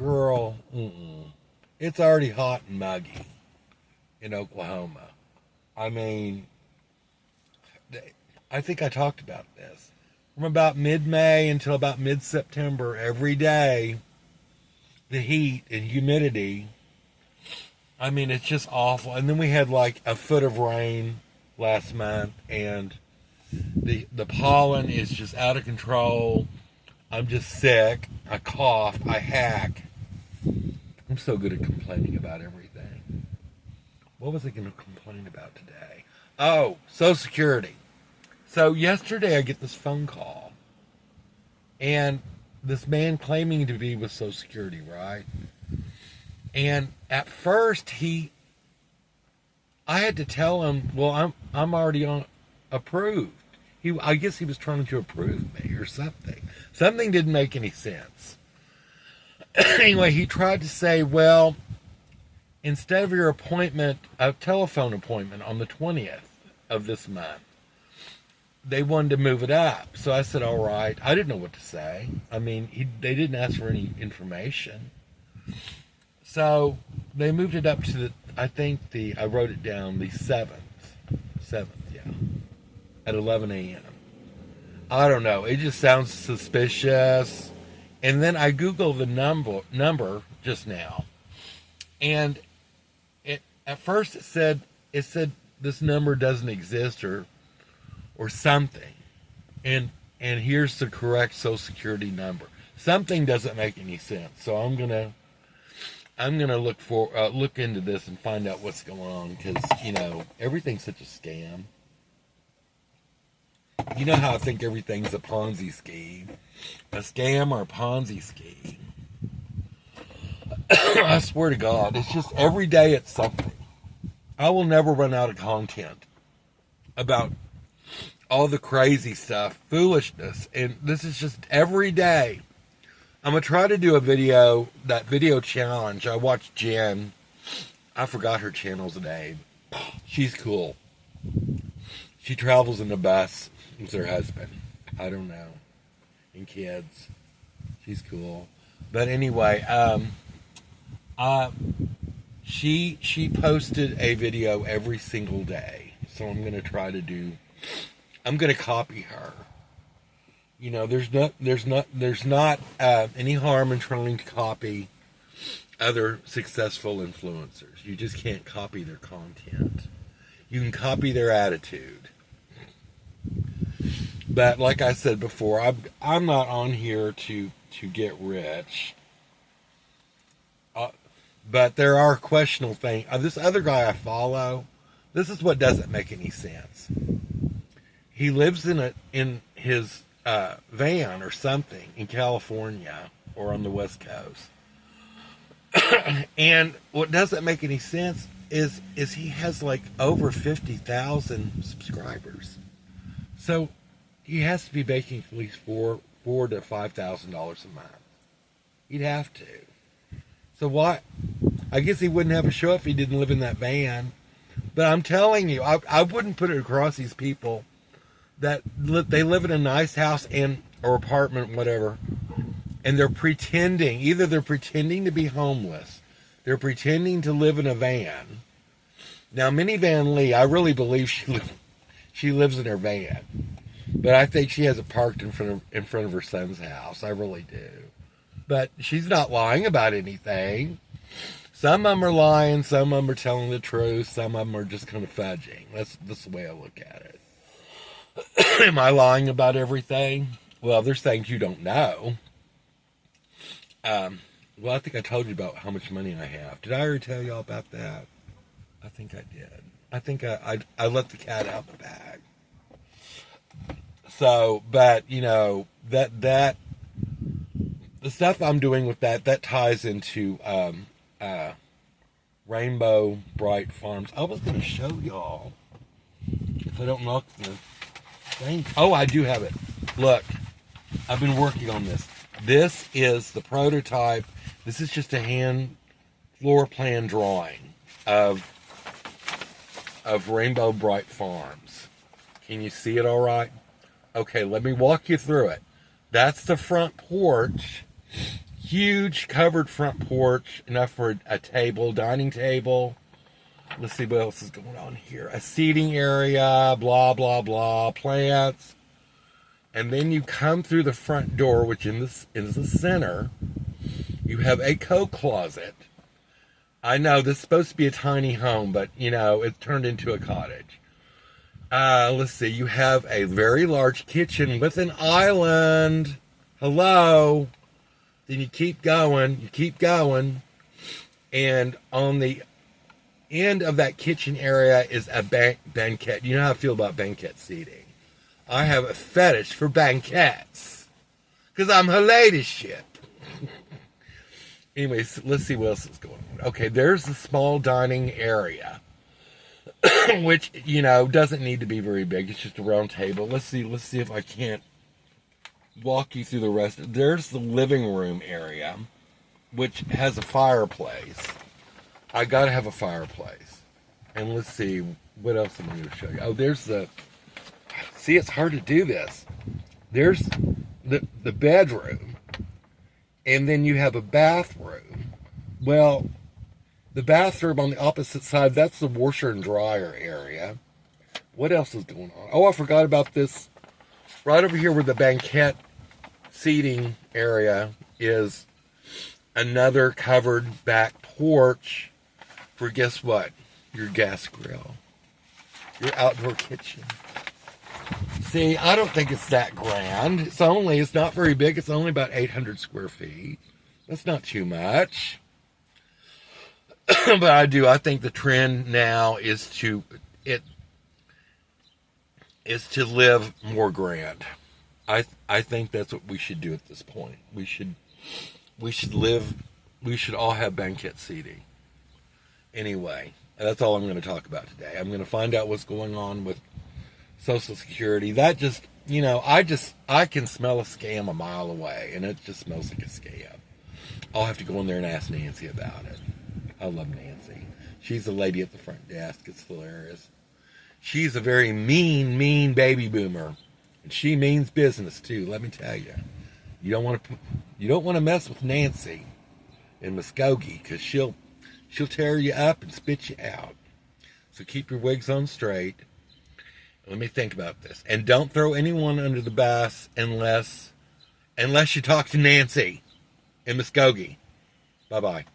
girl, it's already hot and muggy in Oklahoma. I mean, I think I talked about this. From about mid-May until about mid-September, every day, the heat and humidity, I mean, it's just awful. And then we had like a foot of rain last month, and the pollen is just out of control. I'm just sick. I cough. I hack. I'm so good at complaining about everything. What was I going to complain about today? Oh, Social Security. So yesterday I get this phone call, and this man claiming to be with Social Security, right? And at first I had to tell him, well, I'm already on approved. I guess he was trying to approve me or something. Something didn't make any sense. Anyway, he tried to say, well, instead of your appointment, a telephone appointment on the 20th of this month, they wanted to move it up. So I said, all right. I didn't know what to say. I mean, they didn't ask for any information. So they moved it up to I wrote it down, the 7th, yeah, at 11 a.m. I don't know. It just sounds suspicious. And then I Googled the number just now. And at first it said this number doesn't exist or something. And here's the correct Social Security number. Something doesn't make any sense. So I'm gonna look into this and find out what's going on, because everything's such a scam. You know how I think everything's a Ponzi scheme, a scam or a Ponzi scheme. I swear to God, it's just every day it's something. I will never run out of content about all the crazy stuff, foolishness, and this is just every day. I'm going to try to do that video challenge. I watched Jen. I forgot her channel's name. She's cool. She travels in a bus with her husband. I don't know. And kids. She's cool. But anyway, she posted a video every single day. So I'm going to copy her. There's not any harm in trying to copy other successful influencers. You just can't copy their content. You can copy their attitude. But like I said before, I'm not on here to get rich. But there are questionable things. This other guy I follow, this is what doesn't make any sense. He lives in his van or something in California or on the West Coast. And what doesn't make any sense is he has like over 50,000 subscribers. So he has to be making at least $4,000 to $5,000 a month. He'd have to. So why? I guess he wouldn't have a show if he didn't live in that van. But I'm telling you, I wouldn't put it across these people that they live in a nice house or apartment, whatever, and they're pretending. Either they're pretending to be homeless, they're pretending to live in a van. Now, Minivan Lee, I really believe she lives in her van, but I think she has it parked in front of her son's house. I really do. But she's not lying about anything. Some of them are lying, some of them are telling the truth, some of them are just kind of fudging. That's the way I look at it. Am I lying about everything? Well, there's things you don't know. Well, I think I told you about how much money I have. Did I already tell y'all about that? I think I did. I think I let the cat out of the bag. So, but, that the stuff I'm doing with that ties into Rainbow Bright Farms. I was going to show y'all, if I don't knock the thing. Oh, I do have it. Look, I've been working on this. This is the prototype. This is just a hand floor plan drawing of Rainbow Bright Farms. Can you see it all right? Okay, let me walk you through it. That's the front porch. huge covered front porch, enough for a table, dining table. Let's see what else is going on here. A seating area, blah, blah, blah, plants. And then you come through the front door, which is the center. You have a coat closet. I know this is supposed to be a tiny home, but, you know, it turned into a cottage. Let's see. You have a very large kitchen with an island. Hello. Then you keep going. And on the end of that kitchen area is a banquette. You know how I feel about banquette seating. I have a fetish for banquettes. Because I'm her ladyship. Anyways, let's see what else is going on. Okay, there's the small dining area. Which, you know, doesn't need to be very big. It's just a round table. Let's see if I can't walk you through the rest. There's the living room area, which has a fireplace. I gotta have a fireplace. And let's see, what else am I going to show you? Oh, there's the... See, it's hard to do this. There's the bedroom. And then you have a bathroom. Well, the bathroom on the opposite side, that's the washer and dryer area. What else is going on? Oh, I forgot about this. Right over here where the banquette seating area is another covered back porch for, guess what? Your gas grill. Your outdoor kitchen. See, I don't think it's that grand. It's not very big. It's only about 800 square feet. That's not too much. But I think the trend now is to live more grand. I think that's what we should do at this point. We should all have banquet seating. Anyway, that's all I'm going to talk about today. I'm going to find out what's going on with Social Security. That just, you know, I can smell a scam a mile away, and it just smells like a scam. I'll have to go in there and ask Nancy about it. I love Nancy. She's the lady at the front desk. It's hilarious. She's a very mean baby boomer. And she means business too, let me tell you. You don't want to mess with Nancy in Muskogee, because she'll tear you up and spit you out. So keep your wigs on straight. Let me think about this. And don't throw anyone under the bus unless you talk to Nancy in Muskogee. Bye-bye.